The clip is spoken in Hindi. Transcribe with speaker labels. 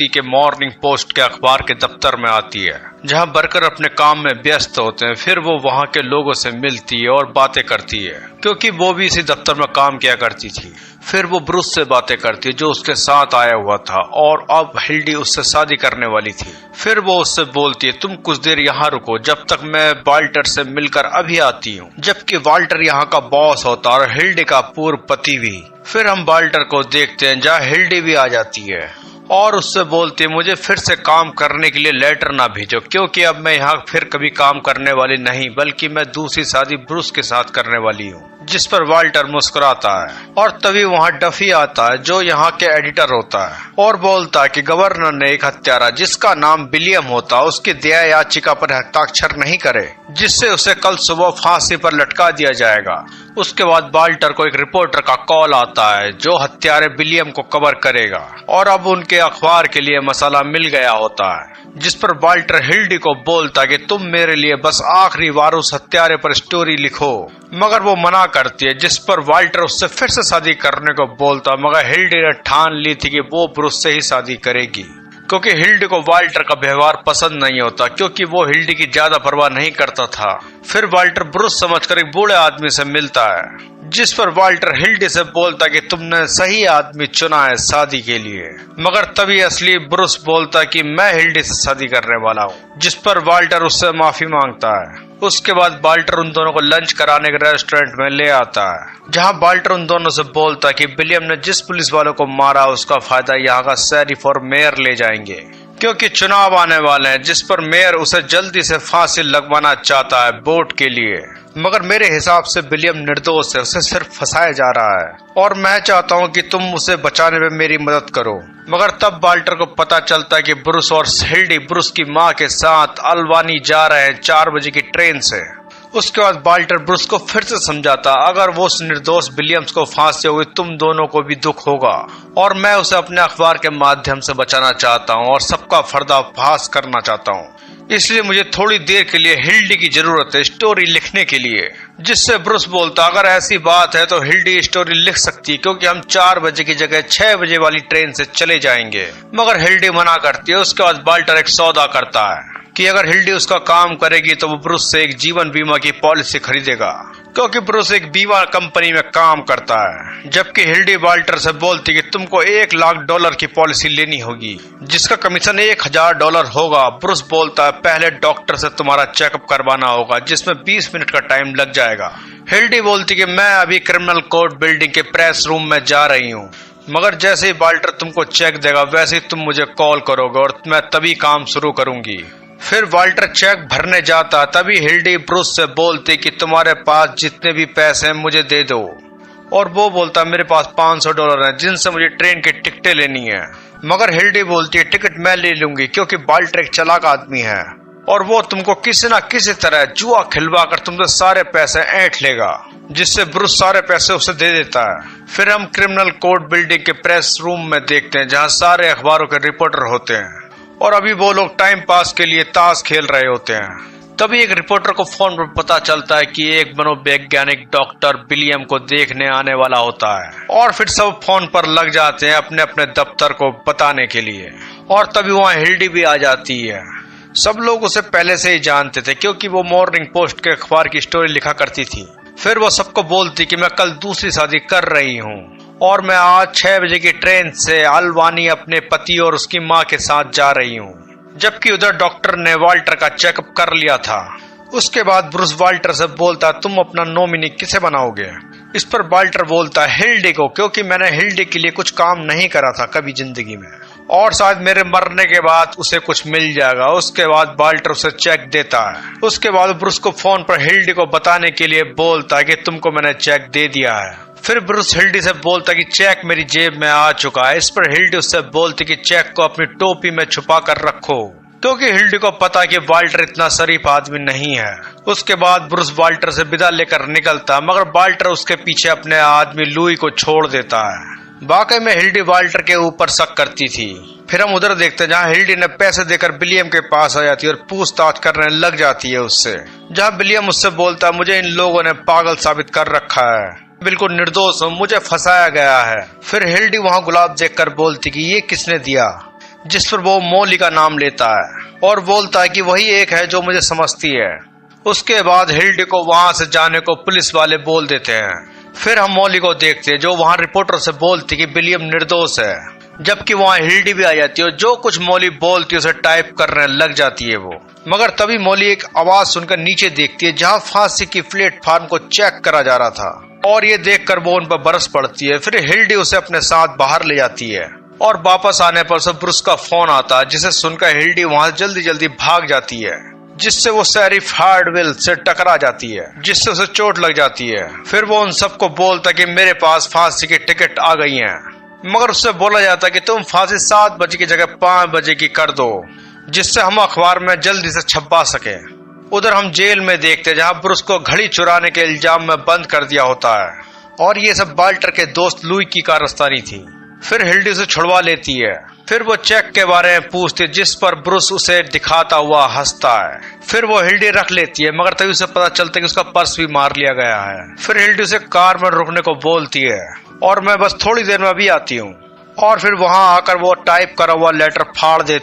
Speaker 1: के मॉर्निंग पोस्ट के अखबार के दफ्तर में आती है, जहां वर्कर अपने काम में व्यस्त होते हैं। फिर वो वहां के लोगों से मिलती है और बातें करती है, क्योंकि वो भी इसी दफ्तर में काम किया करती थी। फिर वो ब्रूस से बातें करती है, जो उसके साथ आया हुआ था और अब हिल्डी उससे शादी करने वाली थी। फिर वो उससे बोलती है, तुम कुछ देर यहाँ रुको जब तक मैं वाल्टर से मिलकर अभी आती हूँ। जबकि वाल्टर यहाँ का बॉस होता और हिल्डी का पूर्व पति भी। फिर हम वाल्टर को देखते हैं, जहाँ हिल्डी भी आ जाती है और उससे बोलती है, मुझे फिर से काम करने के लिए लेटर ना भेजो, क्योंकि अब मैं यहाँ फिर कभी काम करने वाली नहीं, बल्कि मैं दूसरी शादी ब्रूस के साथ करने वाली हूँ। जिस पर वाल्टर मुस्कुराता है और तभी वहाँ डफी आता है, जो यहाँ के एडिटर होता है, और बोलता है कि गवर्नर ने एक हत्यारा जिसका नाम विलियम होता है उसकी दया याचिका पर हस्ताक्षर नहीं करे, जिससे उसे कल सुबह फांसी पर लटका दिया जाएगा। उसके बाद वाल्टर को एक रिपोर्टर का कॉल आता है, जो हत्यारे विलियम को कवर करेगा, और अब उनके अखबार के लिए मसाला मिल गया होता है। जिस पर वाल्टर हिल्डी को बोलता कि तुम मेरे लिए बस आखिरी बार उस हत्यारे पर स्टोरी लिखो, मगर वो मना करती है। जिस पर वाल्टर उससे फिर से शादी करने को बोलता, मगर हिल्डी ने ठान ली थी कि वो ब्रूस से ही शादी करेगी, क्योंकि हिल्डी को वाल्टर का व्यवहार पसंद नहीं होता, क्योंकि वो हिल्डी की ज्यादा परवाह नहीं करता था। फिर वाल्टर ब्रूस समझकर एक बूढ़े आदमी से मिलता है, जिस पर वाल्टर हिल्डी से बोलता कि तुमने सही आदमी चुना है शादी के लिए, मगर तभी असली ब्रूस बोलता कि मैं हिल्डी से शादी करने वाला हूँ। जिस पर वाल्टर उससे माफी मांगता है। उसके बाद वाल्टर उन दोनों को लंच कराने के रेस्टोरेंट में ले आता है, जहां वाल्टर उन दोनों से बोलता कि विलियम ने जिस पुलिस वालों को मारा उसका फायदा यहाँ का शेरिफ और मेयर ले जाएंगे, क्योंकि चुनाव आने वाले हैं। जिस पर मेयर उसे जल्दी से फांसी लगवाना चाहता है वोट के लिए, मगर मेरे हिसाब से विलियम निर्दोष है, उसे सिर्फ फंसाया जा रहा है और मैं चाहता हूँ कि तुम उसे बचाने में मेरी मदद करो। मगर तब वाल्टर को पता चलता है कि ब्रूस और हिल्डी ब्रूस की माँ के साथ अल्बानी जा रहे हैं 4 बजे की ट्रेन से। उसके बाद वाल्टर ब्रूस को फिर से समझाता, अगर वो उस निर्दोष विलियम्स को फांसी होगी तुम दोनों को भी दुख होगा, और मैं उसे अपने अखबार के माध्यम से बचाना चाहता हूँ और सबका पर्दाफाश करना चाहता हूँ। इसलिए मुझे थोड़ी देर के लिए हिल्डी की जरूरत है स्टोरी लिखने के लिए। जिससे ब्रूस बोलता, अगर ऐसी बात है तो हिल्डी स्टोरी लिख सकती है, क्योंकि हम 4 बजे की जगह 6 बजे वाली ट्रेन से चले जाएंगे। मगर हिल्डी मना करती है। उसके बाद वाल्टर एक सौदा करता है कि अगर हिल्डी उसका काम करेगी तो वो ब्रूस से एक जीवन बीमा की पॉलिसी खरीदेगा, क्योंकि ब्रूस एक बीमा कंपनी में काम करता है। जबकि हिल्डी वाल्टर से बोलती कि तुमको $1 लाख की पॉलिसी लेनी होगी, जिसका कमीशन $1000 होगा। ब्रूस बोलता है, पहले डॉक्टर से तुम्हारा चेकअप करवाना होगा, जिसमें 20 मिनट का टाइम लग जाएगा। हिल्डी बोलती कि मैं अभी क्रिमिनल कोर्ट बिल्डिंग के प्रेस रूम में जा रही हूँ, मगर जैसे ही वाल्टर तुमको चेक देगा वैसे ही तुम मुझे कॉल करोगे और मैं तभी काम शुरू करूंगी। फिर वाल्टर चेक भरने जाता, तभी हिल्डी ब्रूस से बोलती कि तुम्हारे पास जितने भी पैसे हैं मुझे दे दो, और वो बोलता मेरे पास $500 हैं, जिनसे मुझे ट्रेन की टिकटें लेनी है। मगर हिल्डी बोलती है, टिकट मैं ले लूंगी, क्योंकि वाल्टर एक चालाक आदमी है और वो तुमको किसी न किसी तरह जुआ खिलवा कर तुमसे सारे पैसे ऐंठ लेगा। जिससे ब्रूस सारे पैसे उसे दे देता है। फिर हम क्रिमिनल कोर्ट बिल्डिंग के प्रेस रूम में देखते हैं, जहाँ सारे अखबारों के रिपोर्टर होते हैं और अभी वो लोग टाइम पास के लिए ताश खेल रहे होते हैं। तभी एक रिपोर्टर को फोन पर पता चलता है कि एक मनोवैज्ञानिक डॉक्टर विलियम को देखने आने वाला होता है, और फिर सब फोन पर लग जाते हैं अपने अपने दफ्तर को बताने के लिए। और तभी वहाँ हिल्डी भी आ जाती है। सब लोग उसे पहले से ही जानते थे, क्योंकि वो मॉर्निंग पोस्ट के अखबार की स्टोरी लिखा करती थी। फिर वो सबको बोलती कि मैं कल दूसरी शादी कर रही हूँ और मैं आज 6 बजे की ट्रेन से अल्बानी अपने पति और उसकी माँ के साथ जा रही हूँ। जबकि उधर डॉक्टर ने वाल्टर का चेकअप कर लिया था। उसके बाद ब्रूस वाल्टर से बोलता, तुम अपना नॉमिनी किसे बनाओगे? इस पर वाल्टर बोलता, हिल्डी को, क्योंकि मैंने हिल्डी के लिए कुछ काम नहीं करा था कभी जिंदगी में, और शायद मेरे मरने के बाद उसे कुछ मिल जाएगा। उसके बाद वाल्टर उसे चेक देता है। उसके बाद ब्रूस को फोन पर हिल्डी को बताने के लिए बोलता है कि तुमको मैंने चेक दे दिया है। फिर ब्रूस हिल्डी से बोलता कि चेक मेरी जेब में आ चुका है। इस पर हिल्डी उससे बोलती कि चेक को अपनी टोपी में छुपा कर रखो, क्योंकि हिल्डी को पता कि वाल्टर इतना शरीफ आदमी नहीं है। उसके बाद ब्रूस वाल्टर से विदा लेकर निकलता, मगर वाल्टर उसके पीछे अपने आदमी लुई को छोड़ देता है। वाकई में हिल्डी वाल्टर के ऊपर शक करती थी। फिर हम उधर देखते हैं, जहाँ हिल्डी ने पैसे देकर विलियम के पास आ जाती है और पूछताछ करने लग जाती है उससे, जहाँ विलियम उससे बोलता, मुझे इन लोगों ने पागल साबित कर रखा है, बिल्कुल निर्दोष हूँ, मुझे फंसाया गया है। फिर हिल्डी वहाँ गुलाब देखकर बोलती कि ये किसने दिया? जिस पर वो मौली का नाम लेता है और बोलता है कि वही एक है जो मुझे समझती है। उसके बाद हिल्डी को वहां से जाने को पुलिस वाले बोल देते हैं। फिर हम मौली को देखते हैं जो वहां रिपोर्टर से बोलती कि विलियम निर्दोष है, जबकि वहां हिल्डी भी आ जाती है और जो कुछ मौली बोलती है उसे टाइप करने लग जाती है वो। मगर तभी मौली एक आवाज सुनकर नीचे देखती है जहां फांसी की प्लेटफॉर्म को चेक करा जा रहा था और ये देखकर वो उन पर बरस पड़ती है। फिर हिल्डी उसे अपने साथ बाहर ले जाती है और वापस आने पर उसे ब्रूस का फोन आता है, जिसे सुनकर हिल्डी वहां जल्दी जल्दी भाग जाती है, जिससे वो शेरिफ हार्डविल से टकरा जाती है, जिससे उसे चोट लग जाती है। फिर वो उन सबको बोलता कि मेरे पास फांसी की टिकट आ गई है, मगर उससे बोला जाता कि तुम फांसी 7 बजे की जगह 5 बजे की कर दो, जिससे हम अखबार में जल्दी से छपवा सके। उधर हम जेल में देखते जहां ब्रूस को घड़ी चुराने के इल्जाम में बंद कर दिया होता है और ये सब वाल्टर के दोस्त लुई की कारस्तानी थी। फिर हिल्डी उसे छुड़वा लेती है। फिर वो चेक के बारे में पूछती जिस पर ब्रूस उसे दिखाता हुआ हंसता है। फिर वो हिल्डी रख लेती है, मगर तभी उसे पता चलता है कि उसका पर्स भी मार लिया गया है। फिर हिल्डी उसे कार में रुकने को बोलती है और मैं बस थोड़ी देर में अभी आती हूँ। और फिर वहां आकर वो टाइप करा हुआ लेटर फाड़ देती